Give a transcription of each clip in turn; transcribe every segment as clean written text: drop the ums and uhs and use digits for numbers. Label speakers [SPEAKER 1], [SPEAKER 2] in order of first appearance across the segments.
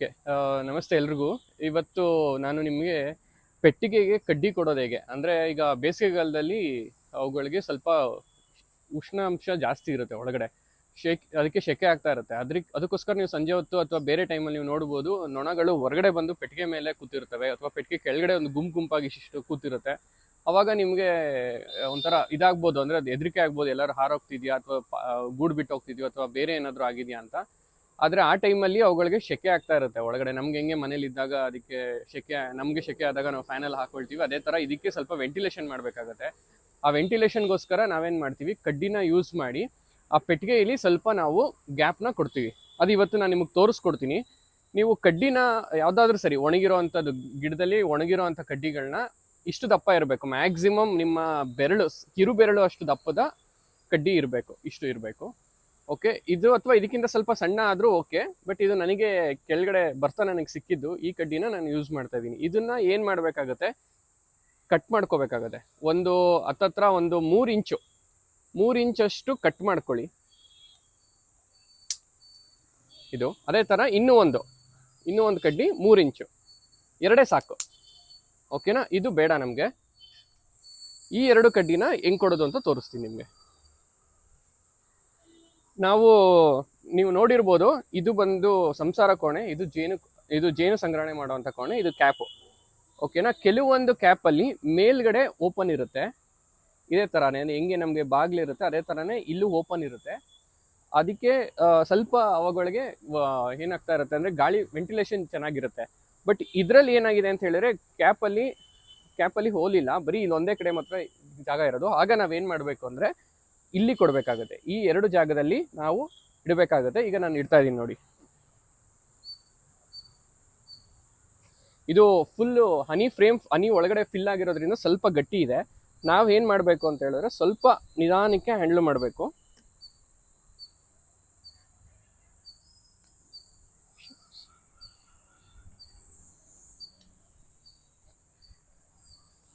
[SPEAKER 1] Okay. ನಮಸ್ತೆ ಎಲ್ರಿಗೂ. ಇವತ್ತು ನಾನು ನಿಮಗೆ ಪೆಟ್ಟಿಗೆಗೆ ಕಡ್ಡಿ ಕೊಡೋದು ಹೇಗೆ ಅಂದರೆ, ಈಗ ಬೇಸಿಗೆಗಾಲದಲ್ಲಿ ಅವುಗಳಿಗೆ ಸ್ವಲ್ಪ ಉಷ್ಣಾಂಶ ಜಾಸ್ತಿ ಇರುತ್ತೆ ಒಳಗಡೆ. ಅದಕ್ಕೆ ಸೆಕೆ ಆಗ್ತಾ ಇರುತ್ತೆ. ಅದಕ್ಕೋಸ್ಕರ ನೀವು ಸಂಜೆ ಹೊತ್ತು ಅಥವಾ ಬೇರೆ ಟೈಮಲ್ಲಿ ನೀವು ನೋಡ್ಬೋದು, ನೊಣಗಳು ಹೊರಗಡೆ ಬಂದು ಪೆಟ್ಟಿಗೆ ಮೇಲೆ ಕೂತಿರ್ತವೆ ಅಥವಾ ಪೆಟ್ಟಿಗೆ ಕೆಳಗಡೆ ಒಂದು ಗುಂಪಾಗಿ ಇಷ್ಟು ಕೂತಿರುತ್ತೆ. ಅವಾಗ ನಿಮಗೆ ಒಂಥರ ಇದಾಗ್ಬೋದು, ಅಂದರೆ ಅದು ಹೆದರಿಕೆ ಆಗ್ಬೋದು, ಎಲ್ಲರೂ ಹಾರೋಗ್ತಿದ್ಯಾ ಅಥವಾ ಗೂಡು ಬಿಟ್ಟು ಹೋಗ್ತಿದ್ಯೋ ಅಥವಾ ಬೇರೆ ಏನಾದರೂ ಆಗಿದೆಯಾ ಅಂತ. ಆದರೆ ಆ ಟೈಮಲ್ಲಿ ಅವುಗಳಿಗೆ ಸೆಕೆ ಆಗ್ತಾ ಇರುತ್ತೆ ಒಳಗಡೆ. ನಮ್ಗೆ ಹೆಂಗೆ ಮನೇಲಿ ಇದ್ದಾಗ ಅದಕ್ಕೆ ನಮಗೆ ಸೆಕೆ ಆದಾಗ ನಾವು ಫ್ಯಾನಲ್ಲಿ ಹಾಕೊಳ್ತೀವಿ, ಅದೇ ಥರ ಇದಕ್ಕೆ ಸ್ವಲ್ಪ ವೆಂಟಿಲೇಷನ್ ಮಾಡಬೇಕಾಗತ್ತೆ. ಆ ವೆಂಟಿಲೇಷನ್ಗೋಸ್ಕರ ನಾವೇನು ಮಾಡ್ತೀವಿ, ಕಡ್ಡಿನ ಯೂಸ್ ಮಾಡಿ ಆ ಪೆಟ್ಟಿಗೆಯಲ್ಲಿ ಸ್ವಲ್ಪ ನಾವು ಗ್ಯಾಪ್ನ ಕೊಡ್ತೀವಿ. ಅದು ಇವತ್ತು ನಾನು ನಿಮಗೆ ತೋರಿಸ್ಕೊಡ್ತೀನಿ. ನೀವು ಕಡ್ಡಿನ ಯಾವುದಾದ್ರೂ ಸರಿ, ಒಣಗಿರೋ ಗಿಡದಲ್ಲಿ ಒಣಗಿರೋ ಅಂಥ ಕಡ್ಡಿಗಳನ್ನ ಇಷ್ಟು ದಪ್ಪ ಇರಬೇಕು, ಮ್ಯಾಕ್ಸಿಮಮ್ ನಿಮ್ಮ ಬೆರಳು, ಕಿರು ಬೆರಳು ಅಷ್ಟು ದಪ್ಪದ ಕಡ್ಡಿ ಇರಬೇಕು, ಇಷ್ಟು ಇರಬೇಕು. ಓಕೆ, ಇದು ಅಥವಾ ಇದಕ್ಕಿಂತ ಸ್ವಲ್ಪ ಸಣ್ಣ ಆದರೂ ಓಕೆ, ಬಟ್ ಇದು ನನಗೆ ಕೆಳಗಡೆ ನನಗೆ ಸಿಕ್ಕಿದ್ದು ಈ ಕಡ್ಡಿನ ನಾನು ಯೂಸ್ ಮಾಡ್ತಾ ಇದ್ದೀನಿ. ಇದನ್ನ ಏನು ಮಾಡಬೇಕಾಗತ್ತೆ, ಕಟ್ ಮಾಡ್ಕೋಬೇಕಾಗತ್ತೆ. ಒಂದು ಹತ್ತತ್ರ ಒಂದು 3 ಇಂಚಷ್ಟು ಕಟ್ ಮಾಡ್ಕೊಳ್ಳಿ. ಇದು ಅದೇ ಥರ ಇನ್ನೂ ಒಂದು ಕಡ್ಡಿ 3 ಇಂಚು, ಎರಡೇ ಸಾಕು. ಓಕೆನಾ? ಇದು ಬೇಡ ನಮಗೆ. ಈ 2 ಕಡ್ಡಿನ ಹೆಂಗೆ ಕೊಡೋದು ಅಂತ ತೋರಿಸ್ತೀನಿ ನಿಮಗೆ. ನೀವು ನೋಡಿರ್ಬೋದು, ಇದು ಬಂದು ಸಂಸಾರ ಕೋಣೆ, ಇದು ಜೇನು ಸಂಗ್ರಹಣೆ ಮಾಡುವಂಥ ಕೋಣೆ, ಇದು ಕ್ಯಾಪು. ಓಕೆನಾ? ಕೆಲವೊಂದು ಕ್ಯಾಪಲ್ಲಿ ಮೇಲ್ಗಡೆ ಓಪನ್ ಇರುತ್ತೆ, ಇದೇ ಥರನೇ ಹೆಂಗೆ ನಮಗೆ ಬಾಗಿಲಿರುತ್ತೆ ಅದೇ ಥರನೇ ಇಲ್ಲೂ ಓಪನ್ ಇರುತ್ತೆ. ಅದಕ್ಕೆ ಸ್ವಲ್ಪ ಅವುಗಳಿಗೆ ಏನಾಗ್ತಾ ಇರುತ್ತೆ ಅಂದರೆ ಗಾಳಿ ವೆಂಟಿಲೇಷನ್ ಚೆನ್ನಾಗಿರುತ್ತೆ. ಬಟ್ ಇದರಲ್ಲಿ ಏನಾಗಿದೆ ಅಂತ ಹೇಳಿದ್ರೆ, ಕ್ಯಾಪಲ್ಲಿ ಹೋಲ್ ಇಲ್ಲ, ಬರೀ ಇಲ್ಲೊಂದೇ ಕಡೆ ಮಾತ್ರ ಜಾಗ ಇರೋದು. ಆಗ ನಾವೇನು ಮಾಡಬೇಕು ಅಂದರೆ ಇಲ್ಲಿ ಕೊಡಬೇಕಾಗುತ್ತೆ. ಈ 2 ಜಾಗದಲ್ಲಿ ನಾವು ಇಡಬೇಕಾಗುತ್ತೆ. ಈಗ ನಾನು ಇಡ್ತಾ ಇದ್ದೀನಿ ನೋಡಿ. ಇದು ಫುಲ್ಲು ಹನಿ ಒಳಗಡೆ ಫಿಲ್ ಆಗಿರೋದ್ರಿಂದ ಸ್ವಲ್ಪ ಗಟ್ಟಿ ಇದೆ. ನಾವು ಏನು ಮಾಡಬೇಕು ಅಂತ ಹೇಳಿದ್ರೆ ಸ್ವಲ್ಪ ನಿಧಾನಕ್ಕೆ ಹ್ಯಾಂಡಲ್ ಮಾಡಬೇಕು.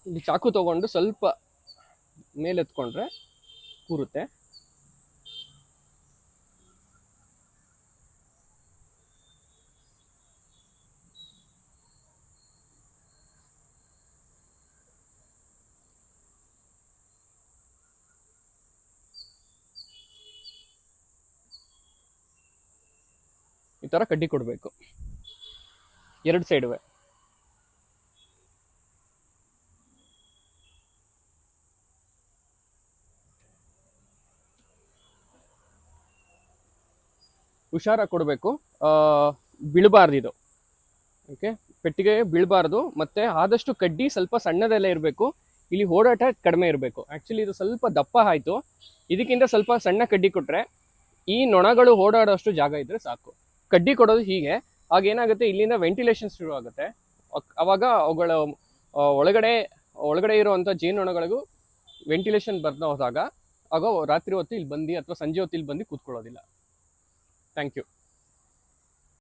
[SPEAKER 1] ಇಲ್ಲಿ ಚಾಕು ತಗೊಂಡು ಸ್ವಲ್ಪ ಮೇಲೆತ್ಕೊಂಡ್ರೆ ಕೂರುತ್ತೆ. ಈ ತರ ಕಡ್ಡಿ ಕೊಡಬೇಕು 2 ಸೈಡುವೆ. ಹುಷಾರಾಗಿ ಕೊಡಬೇಕು, ಬೀಳಬಾರ್ದು ಇದು. ಓಕೆ, ಪೆಟ್ಟಿಗೆ ಬೀಳಬಾರ್ದು. ಮತ್ತೆ ಆದಷ್ಟು ಕಡ್ಡಿ ಸ್ವಲ್ಪ ಸಣ್ಣದೆಲ್ಲ ಇರಬೇಕು. ಇಲ್ಲಿ ಓಡಾಟ ಕಡಿಮೆ ಇರಬೇಕು. ಆ್ಯಕ್ಚುಲಿ ಇದು ಸ್ವಲ್ಪ ದಪ್ಪ ಆಯಿತು. ಇದಕ್ಕಿಂತ ಸ್ವಲ್ಪ ಸಣ್ಣ ಕಡ್ಡಿ ಕೊಟ್ಟರೆ ಈ ನೊಣಗಳು ಓಡಾಡೋಷ್ಟು ಜಾಗ ಇದ್ದರೆ ಸಾಕು. ಕಡ್ಡಿ ಕೊಡೋದು ಹೀಗೆ. ಆಗೇನಾಗುತ್ತೆ, ಇಲ್ಲಿಂದ ವೆಂಟಿಲೇಷನ್ ಶುರು ಆಗುತ್ತೆ. ಅವಾಗ ಅವುಗಳ ಒಳಗಡೆ ಇರುವಂಥ ಜೇನುನೊಣಗಳಿಗೂ ವೆಂಟಿಲೇಷನ್ ಬರ್ತಾ ಹೋದಾಗ ಆಗ ರಾತ್ರಿ ಹೊತ್ತು ಇಲ್ಲಿ ಬಂದು ಅಥವಾ ಸಂಜೆ ಹೊತ್ತು ಇಲ್ಲಿ ಬಂದು ಕೂತ್ಕೊಳ್ಳೋದಿಲ್ಲ. Thank you.